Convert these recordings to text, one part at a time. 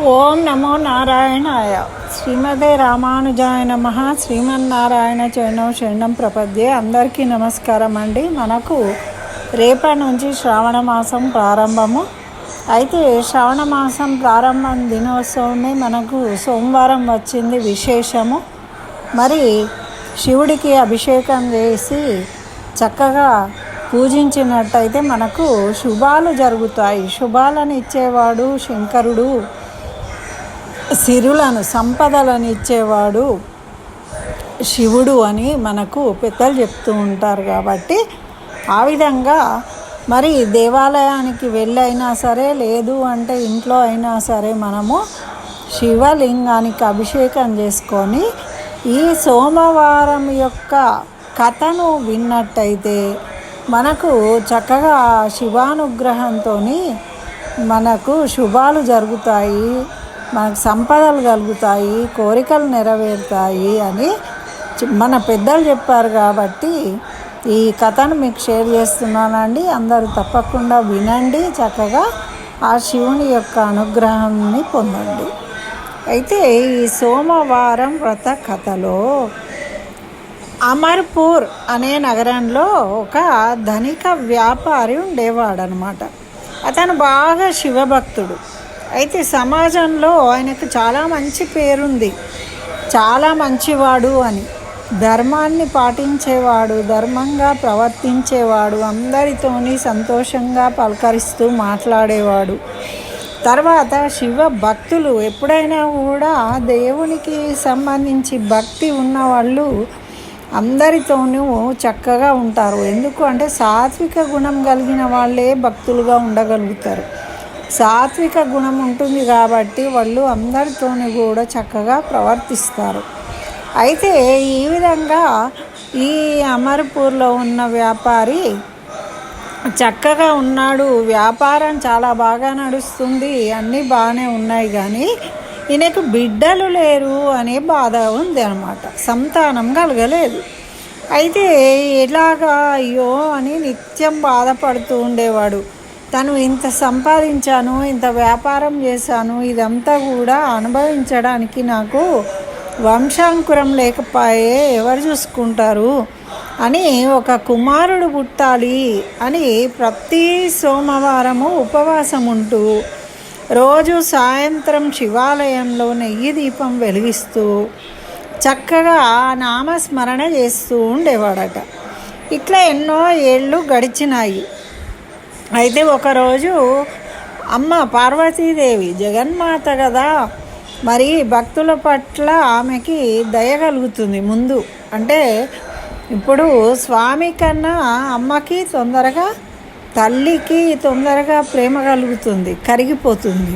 ఓం నమో నారాయణాయ. శ్రీమతే రామానుజాయ నమః. శ్రీమన్నారాయణ చరణం శరణం ప్రపద్యే. అందరికీ నమస్కారం అండి. మనకు రేపటి నుంచి శ్రావణ మాసం ప్రారంభము. అయితే శ్రావణ మాసం ప్రారంభం దినోత్సవమే మనకు సోమవారం వచ్చింది విశేషము. మరి శివుడికి అభిషేకం చేసి చక్కగా పూజించినట్టయితే మనకు శుభాలు జరుగుతాయి. శుభాలను ఇచ్చేవాడు శంకరుడు, సిరులను సంపదలను ఇచ్చేవాడు శివుడు అని మనకు పెద్దలు చెప్తూ ఉంటారు. కాబట్టి ఆ విధంగా మరి దేవాలయానికి వెళ్ళైనా సరే, లేదు అంటే ఇంట్లో అయినా సరే మనము శివలింగానికి అభిషేకం చేసుకొని ఈ సోమవారం యొక్క కథను విన్నట్టయితే మనకు చక్కగా శివానుగ్రహంతో మనకు శుభాలు జరుగుతాయి, మనకు సంపదలు కలుగుతాయి, కోరికలు నెరవేరుతాయి అని మన పెద్దలు చెప్పారు. కాబట్టి ఈ కథను మీకు షేర్ చేస్తున్నానండి. అందరూ తప్పకుండా వినండి, చక్కగా ఆ శివుని యొక్క అనుగ్రహాన్ని పొందండి. అయితే ఈ సోమవారం వ్రత కథలో అమర్పూర్ అనే నగరంలో ఒక ధనిక వ్యాపారి ఉండేవాడనమాట. అతను బాగా శివభక్తుడు. అయితే సమాజంలో ఆయనకు చాలా మంచి పేరుంది, చాలా మంచివాడు అని. ధర్మాన్ని పాటించేవాడు, ధర్మంగా ప్రవర్తించేవాడు, అందరితోని సంతోషంగా పలకరిస్తూ మాట్లాడేవాడు. తర్వాత శివ భక్తులు ఎప్పుడైనా కూడా దేవునికి సంబంధించి భక్తి ఉన్నవాళ్ళు అందరితోనూ చక్కగా ఉంటారు. ఎందుకు అంటే సాత్విక గుణం కలిగిన వాళ్ళే భక్తులుగా ఉండగలుగుతారు. సాత్విక గుణం ఉంటుంది కాబట్టి వాళ్ళు అందరితోని కూడా చక్కగా ప్రవర్తిస్తారు. అయితే ఈ విధంగా ఈ అమర్పూర్లో ఉన్న వ్యాపారి చక్కగా ఉన్నాడు. వ్యాపారం చాలా బాగా నడుస్తుంది, అన్నీ బాగానే ఉన్నాయి. కానీ ఈయనకు బిడ్డలు లేరు అనే బాధ ఉంది అన్నమాట. సంతానం కలగలేదు. అయితే ఎలాగా అయ్యో అని నిత్యం బాధపడుతూ ఉండేవాడు. తను ఇంత సంపాదించాను, ఇంత వ్యాపారం చేశాను, ఇదంతా కూడా అనుభవించడానికి నాకు వంశాంకురం లేకపోయే, ఎవరు చూసుకుంటారు అని ఒక కుమారుడు పుట్టాలి అని ప్రతి సోమవారము ఉపవాసం ఉంటూ రోజు సాయంత్రం శివాలయంలో నెయ్యి దీపం వెలిగిస్తూ చక్కగా నామస్మరణ చేస్తూ ఉండేవాడట. ఇట్లా ఎన్నో ఏళ్ళు గడిచినాయి. అయితే ఒకరోజు అమ్మ పార్వతీదేవి జగన్మాత కదా, మరి భక్తుల పట్ల ఆమెకి దయ కలుగుతుంది. ముందు అంటే ఇప్పుడు స్వామి కన్నా అమ్మకి తొందరగా, తల్లికి తొందరగా ప్రేమ కలుగుతుంది, కరిగిపోతుంది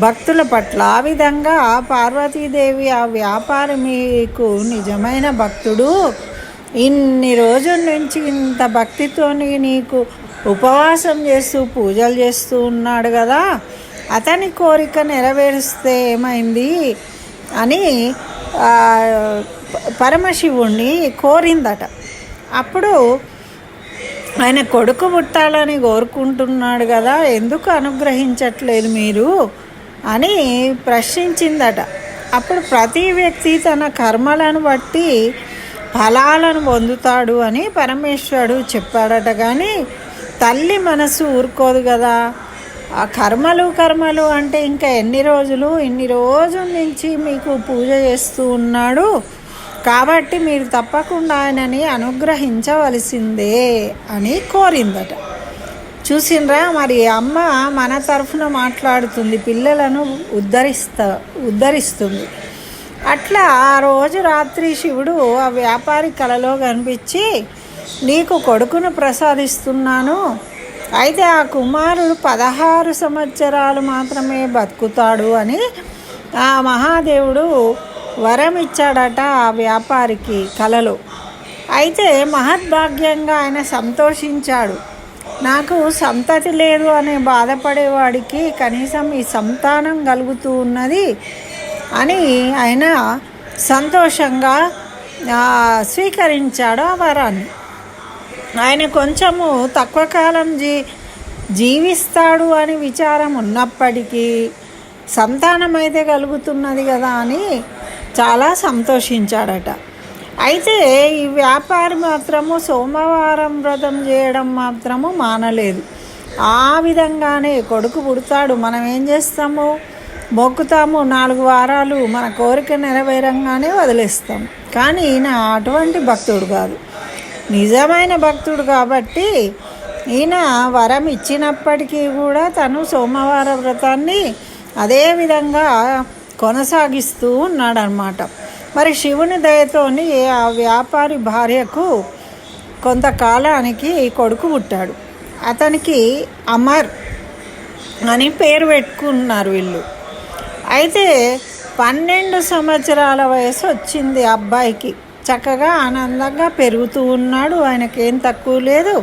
భక్తుల పట్ల. ఆ విధంగా పార్వతీదేవి ఆ వ్యాపారి మీకు నిజమైన భక్తుడు, ఇన్ని రోజుల నుంచి ఇంత భక్తితోని నీకు ఉపవాసం చేస్తూ పూజలు చేస్తూ ఉన్నాడు కదా, అతని కోరిక నెరవేరుస్తే ఏమైంది అని పరమశివుణ్ణి కోరిందట. అప్పుడు ఆయన కొడుకు పుట్టాలని కోరుకుంటున్నాడు కదా, ఎందుకు అనుగ్రహించట్లేదు మీరు అని ప్రశ్నించిందట. అప్పుడు ప్రతి వ్యక్తి తన కర్మలను బట్టి ఫలాలను పొందుతాడు అని పరమేశ్వరుడు చెప్పాడట. కానీ తల్లి మనసు ఊరుకోదు కదా. ఆ కర్మలు అంటే ఇంకా ఇన్ని రోజుల నుంచి మీకు పూజ చేస్తూ ఉన్నాడు కాబట్టి మీరు తప్పకుండా ఆయనని అనుగ్రహించవలసిందే అని కోరిందట. చూసిండ్రా, మరి అమ్మ మన తరఫున మాట్లాడుతుంది, పిల్లలను ఉద్ధరిస్తుంది. అట్లా ఆ రోజు రాత్రి శివుడు ఆ వ్యాపారి కలలో కనిపించి, నీకు కొడుకును ప్రసాదిస్తున్నాను, అయితే ఆ కుమారుడు 16 సంవత్సరాలు మాత్రమే బతుకుతాడు అని ఆ మహాదేవుడు వరం ఇచ్చాడట ఆ వ్యాపారికి కలలో. అయితే మహద్భాగ్యంగా ఆయన సంతోషించాడు. నాకు సంతతి లేదు అనే బాధపడేవాడికి కనీసం ఈ సంతానం కలుగుతూ ఉన్నది అని ఆయన సంతోషంగా స్వీకరించాడు ఆ వరాన్ని. ఆయన కొంచెము తక్కువ కాలం జీవిస్తాడు అని విచారం ఉన్నప్పటికీ సంతానం అయితే కలుగుతున్నది కదా అని చాలా సంతోషించాడట. అయితే ఈ వ్యాపారి మాత్రము సోమవారం వ్రతం చేయడం మాత్రము మానలేదు. ఆ విధంగానే కొడుకు పుడతాడు, మనం ఏం చేస్తాము, మొక్కుతాము, 4 వారాలు మన కోరిక నెరవేరంగానే వదిలేస్తాం. కానీ ఈయన అటువంటి భక్తుడు కాదు, నిజమైన భక్తుడు కాబట్టి ఈయన వరం ఇచ్చినప్పటికీ కూడా తను సోమవార వ్రతాన్ని అదే విధంగా కొనసాగిస్తూ ఉన్నాడనమాట. మరి శివుని దయతోని ఆ వ్యాపారి భార్యకు కొంతకాలానికి కొడుకు పుట్టాడు. అతనికి అమర్ అని పేరు పెట్టుకున్నారు వీళ్ళు. అయితే 12 సంవత్సరాల వయసు వచ్చింది అబ్బాయికి. చక్కగా ఆనందంగా పెరుగుతూ ఉన్నాడు, ఆయనకేం తక్కువ లేదు,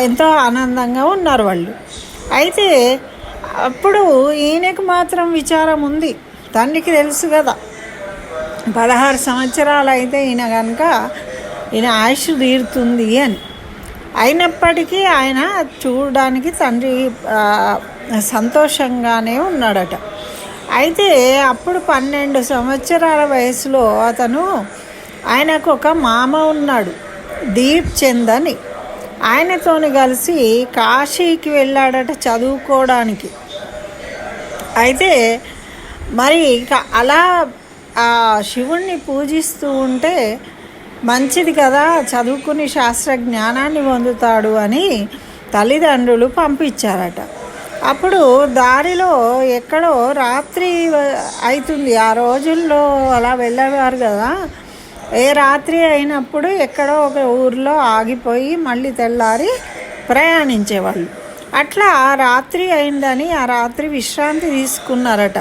ఎంతో ఆనందంగా ఉన్నారు వాళ్ళు. అయితే అప్పుడు ఈయనకు మాత్రం విచారం ఉంది, తండ్రికి తెలుసు కదా 16 సంవత్సరాలు అయితే ఈయన ఆయుష్ తీరుతుంది అని. అయినప్పటికీ ఆయన చూడడానికి తండ్రి సంతోషంగానే ఉన్నాడట. అయితే అప్పుడు 12 సంవత్సరాల వయసులో ఆయనకు ఒక మామ ఉన్నాడు, దీప్ చంద్ అని. ఆయనతోని కలిసి కాశీకి వెళ్ళాడట చదువుకోవడానికి. అయితే మరి అలా ఆ శివుణ్ణి పూజిస్తూ ఉంటే మంచిది కదా, చదువుకుని శాస్త్ర జ్ఞానాన్ని పొందుతాడు అని తల్లిదండ్రులు పంపించారట. అప్పుడు దారిలో ఎక్కడో రాత్రి అవుతుంది, ఆ రోజుల్లో అలా వెళ్ళేవారు కదా, ఏ రాత్రి అయినప్పుడు ఎక్కడో ఒక ఊర్లో ఆగిపోయి మళ్ళీ తెల్లారి ప్రయాణించేవాళ్ళు. అట్లా రాత్రి అయిందని ఆ రాత్రి విశ్రాంతి తీసుకున్నారట.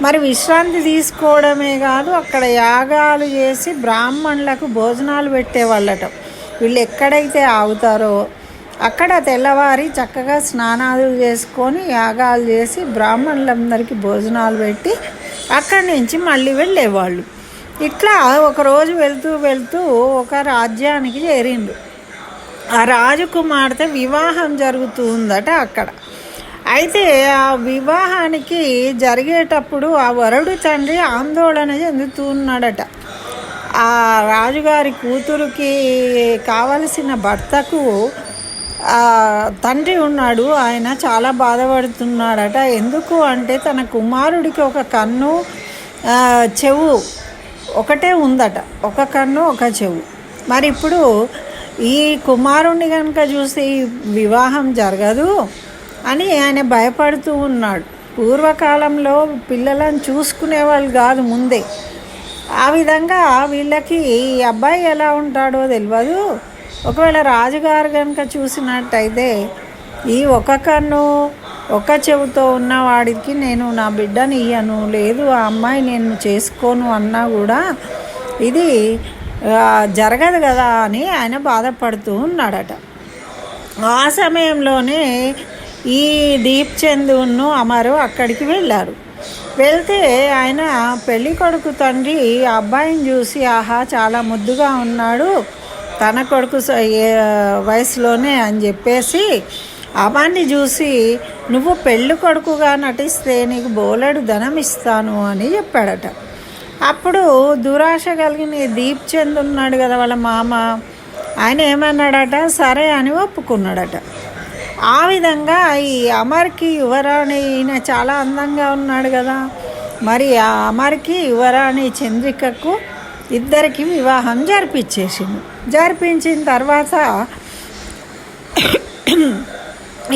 మరి విశ్రాంతి తీసుకోవడమే కాదు, అక్కడ యాగాలు చేసి బ్రాహ్మణులకు భోజనాలు పెట్టేవాళ్ళట. వీళ్ళు ఎక్కడైతే ఆగుతారో అక్కడ తెల్లవారి చక్కగా స్నానాలు చేసుకొని యాగాలు చేసి బ్రాహ్మణులందరికీ భోజనాలు పెట్టి అక్కడి నుంచి మళ్ళీ వెళ్ళేవాళ్ళు. ఇట్లా ఒకరోజు వెళ్తూ ఒక రాజ్యానికి చేరిండు. ఆ రాజకుమార్తె వివాహం జరుగుతూ ఉందట అక్కడ. అయితే ఆ వివాహానికి జరిగేటప్పుడు ఆ వరుడు తండ్రి ఆందోళన చెందుతూ ఉన్నాడట. ఆ రాజుగారి కూతురికి కావలసిన భర్తకు తండ్రి ఉన్నాడు, ఆయన చాలా బాధపడుతున్నాడట. ఎందుకు అంటే తన కుమారుడికి ఒక కన్ను చెవు ఒకటే ఉందట, ఒక కన్ను ఒక చెవు. మరి ఇప్పుడు ఈ కుమారుణ్ణి కనుక చూసి వివాహం జరగదు అని ఆయన భయపడుతూ ఉన్నాడు. పూర్వకాలంలో పిల్లలను చూసుకునేవాళ్ళు కాదు ముందే. ఆ విధంగా వీళ్ళకి ఈ అబ్బాయి ఎలా ఉంటాడో తెలియదు. ఒకవేళ రాజుగారు కనుక చూసినట్టయితే ఈ ఒక కన్ను ఒక చెవుతో ఉన్నవాడికి నేను నా బిడ్డని ఇయ్యను, లేదు ఆ అమ్మాయి నేను చేసుకోను అన్నా కూడా ఇది జరగదు కదా అని ఆయన బాధపడుతూ ఉన్నాడట. ఆ సమయంలోనే ఈ దీప్ చంద్ను అమరు అక్కడికి వెళ్ళారు. వెళ్తే ఆయన పెళ్ళి కొడుకు తండ్రి ఆ అబ్బాయిని చూసి ఆహా చాలా ముద్దుగా ఉన్నాడు, తన కొడుకు వయసులోనే అని చెప్పేసి అమ్మాయిని చూసి నువ్వు పెళ్ళి కొడుకుగా నటిస్తే నీకు బోలెడు ధనం ఇస్తాను అని చెప్పాడట. అప్పుడు దురాశ కలిగిన దీప్ చంద్ ఉన్నాడు కదా వాళ్ళ మామ, ఆయన ఏమన్నాడట, సరే అని ఒప్పుకున్నాడట. ఆ విధంగా ఈ అమర్కి యువరాణి ఈయన చాలా అందంగా ఉన్నాడు కదా, మరి ఆ అమర్కి యువరాణి చంద్రికకు ఇద్దరికి వివాహం జరిపించిన తర్వాత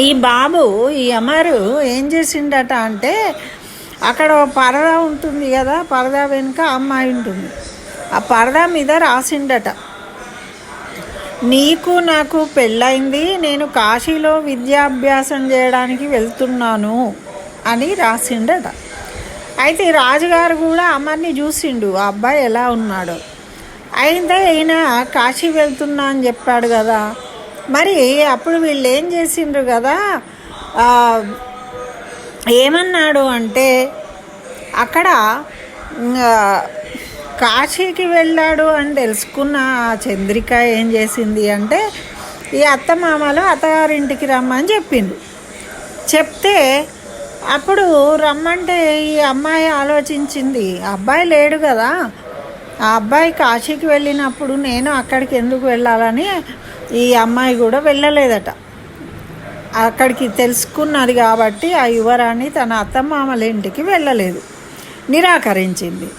ఈ బాబు ఈ అమరు ఏం చేసిండట అంటే అక్కడ పరదా ఉంటుంది కదా, పరదా వెనుక అమ్మాయి ఉంటుంది, ఆ పరదా మీద రాసిండట, నీకు నాకు పెళ్ళయింది, నేను కాశీలో విద్యాభ్యాసం చేయడానికి వెళ్తున్నాను అని రాసిండట. అయితే రాజుగారు కూడా అమర్ని చూసిండు, ఆ అబ్బాయి ఎలా ఉన్నాడో. అయితే ఈయన కాశీ వెళ్తున్నా అని చెప్పాడు కదా, మరి అప్పుడు వీళ్ళు ఏం చేసిండ్రు కదా, ఏమన్నాడు అంటే అక్కడ కాశీకి వెళ్ళాడు అని తెలుసుకున్న చంద్రిక ఏం చేసింది అంటే ఈ అత్తమామలు అత్తగారింటికి రమ్మని చెప్పిండు. చెప్తే అప్పుడు రమ్మంటే ఈ అమ్మాయి ఆలోచించింది, అబ్బాయి లేడు కదా, ఆ అబ్బాయి కాశీకి వెళ్ళినప్పుడు నేను అక్కడికి ఎందుకు వెళ్ళాలని ఈ అమ్మాయి కూడా వెళ్ళలేదట. అక్కడికి తెలుసుకున్నది కాబట్టి ఆ యువరాణి తన అత్తమామల ఇంటికి వెళ్ళలేదు, నిరాకరించింది.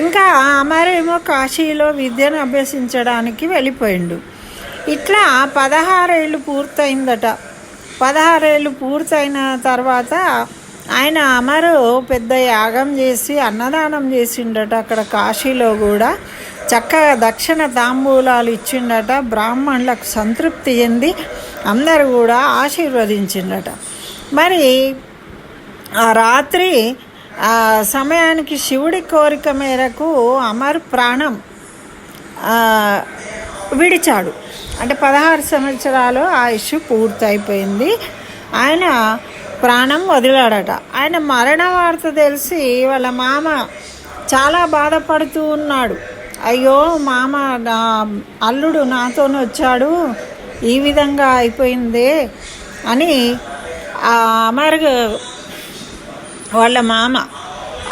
ఇంకా అమరేమో కాశీలో విద్యను అభ్యసించడానికి వెళ్ళిపోయిండు. ఇట్లా 16 ఏళ్ళు పూర్తయిందట. 16 ఏళ్ళు పూర్తయిన తర్వాత ఆయన అమరు పెద్ద యాగం చేసి అన్నదానం చేసిండట. అక్కడ కాశీలో కూడా చక్కగా దక్షిణ తాంబూలాలు ఇచ్చిండట. బ్రాహ్మణులకు సంతృప్తి చెంది అందరూ కూడా ఆశీర్వదించిండట. మరి ఆ రాత్రి సమయానికి శివుడి కోరిక మేరకు అమర్ ప్రాణం విడిచాడు. అంటే 16 సంవత్సరాలు ఆయుష్ పూర్తయిపోయింది. ఆయన ప్రాణం వదిలాడట. ఆయన మరణ వార్త తెలిసి వాళ్ళ మామ చాలా బాధపడుతూ ఉన్నాడు. అయ్యో మామ, నా అల్లుడు నాతోనే వచ్చాడు, ఈ విధంగా అయిపోయిందే అని అమర్ వాళ్ళ మామ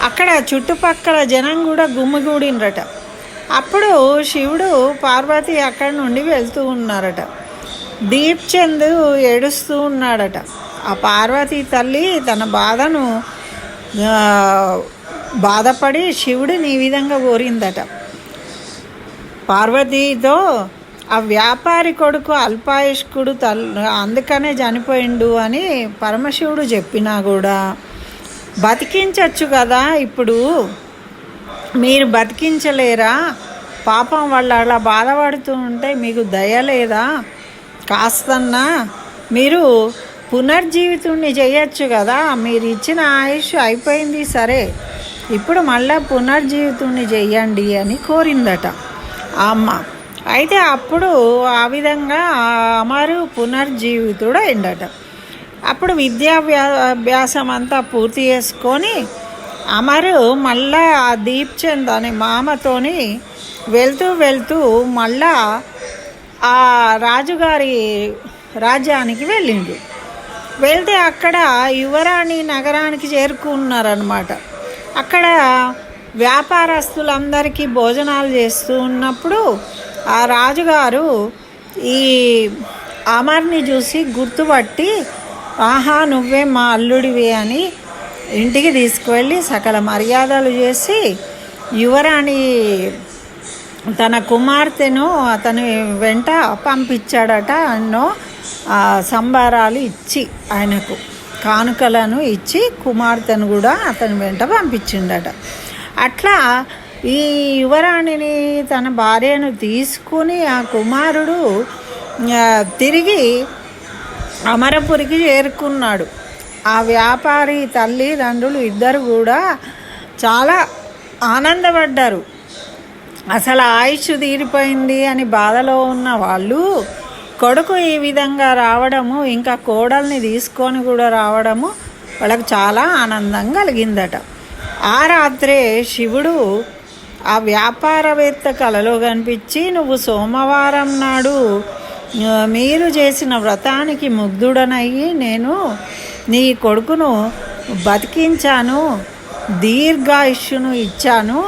అక్కడ చుట్టుపక్కల జనం కూడా గుమిగూడినరట. అప్పుడు శివుడు పార్వతి అక్కడి నుండి వెళ్తూ ఉన్నారట. దీప్చంద్ ఏడుస్తూ ఉన్నాడట. ఆ పార్వతీ తల్లి తన బాధను బాధపడి శివుడిని ఈ విధంగా కోరిందట. పార్వతీతో ఆ వ్యాపారి కొడుకు అల్పాయుష్కుడు అందుకనే చనిపోయిండు అని పరమశివుడు చెప్పినా కూడా బతికించవచ్చు కదా, ఇప్పుడు మీరు బతికించలేరా? పాపం వాళ్ళు అలా బాధపడుతూ ఉంటే మీకు దయ లేదా? కాస్తన్నా మీరు పునర్జీవితుణ్ణి చేయొచ్చు కదా, మీరు ఇచ్చిన ఆయుష్ అయిపోయింది సరే, ఇప్పుడు మళ్ళీ పునర్జీవితుణ్ణి చెయ్యండి అని కోరిందట ఆ అమ్మ. అయితే అప్పుడు ఆ విధంగా అమరు పునర్జీవితుడు అయిందట. అప్పుడు విద్యాభ్యాసం అంతా పూర్తి చేసుకొని అమరు మళ్ళా ఆ దీప్చంద్ అనే మామతోని వెళ్తూ మళ్ళా ఆ రాజుగారి రాజ్యానికి వెళ్ళిండు. వెళ్తే అక్కడ యువరాణి నగరానికి చేరుకున్నారనమాట. అక్కడ వ్యాపారస్తులందరికీ భోజనాలు చేస్తూ ఉన్నప్పుడు ఆ రాజుగారు ఈ అమర్ని చూసి గుర్తుపట్టి, ఆహా నువ్వే మా అల్లుడివి అని ఇంటికి తీసుకువెళ్ళి సకల మర్యాదలు చేసి యువరాణి తన కుమార్తెను అతని వెంట పంపించాడట. ఎన్నో సంబారాలు ఇచ్చి, ఆయనకు కానుకలను ఇచ్చి కుమార్తెను కూడా అతని వెంట పంపించిండట. అట్లా ఈ యువరాణిని తన భార్యను తీసుకుని ఆ కుమారుడు తిరిగి అమరపురికి చేరుకున్నాడు. ఆ వ్యాపారి తల్లిదండ్రులు ఇద్దరు కూడా చాలా ఆనందపడ్డారు. అసలు ఆయుష్ తీరిపోయింది అని బాధలో ఉన్న వాళ్ళు కొడుకు ఈ విధంగా రావడము, ఇంకా కోడల్ని తీసుకొని కూడా రావడము వాళ్ళకు చాలా ఆనందం కలిగిందట. ఆ రాత్రే శివుడు ఆ వ్యాపారవేత్త కలలో కనిపించి, నువ్వు సోమవారం నాడు మీరు చేసిన వ్రతానికి ముగ్ధుడనయ్యి నేను నీ కొడుకును బతికించాను, దీర్ఘాయుష్యును ఇచ్చాను,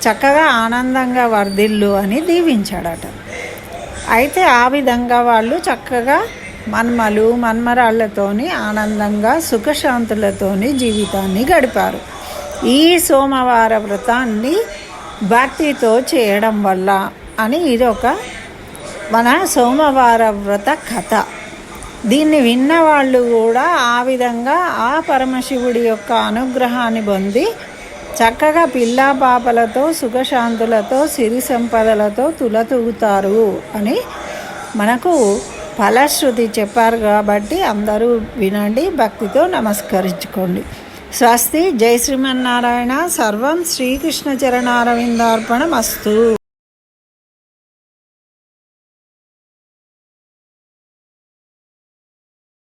చక్కగా ఆనందంగా వర్ధిల్లు అని దీవించాడట. అయితే ఆ విధంగా వాళ్ళు చక్కగా మన్మలు మన్మరాళ్ళతోని ఆనందంగా సుఖశాంతులతోని జీవితాన్ని గడిపారు. ఈ సోమవార వ్రతాన్ని భక్తితో చేయడం వల్ల అని ఇదొక మన సోమవార వ్రత కథ. దీన్ని విన్న వాళ్ళు కూడా ఆ విధంగా ఆ పరమశివుడి యొక్క అనుగ్రహాన్ని పొంది చక్కగా పిల్లా పాపలతో సుఖశాంతులతో సిరి సంపదలతో తులతూగుతారు అని మనకు ఫలశ్రుతి చెప్పారు. కాబట్టి అందరూ వినండి, భక్తితో నమస్కరించుకోండి. స్వస్తి. జై శ్రీమన్నారాయణ. సర్వం శ్రీకృష్ణ చరణారవిందార్పణమస్తు.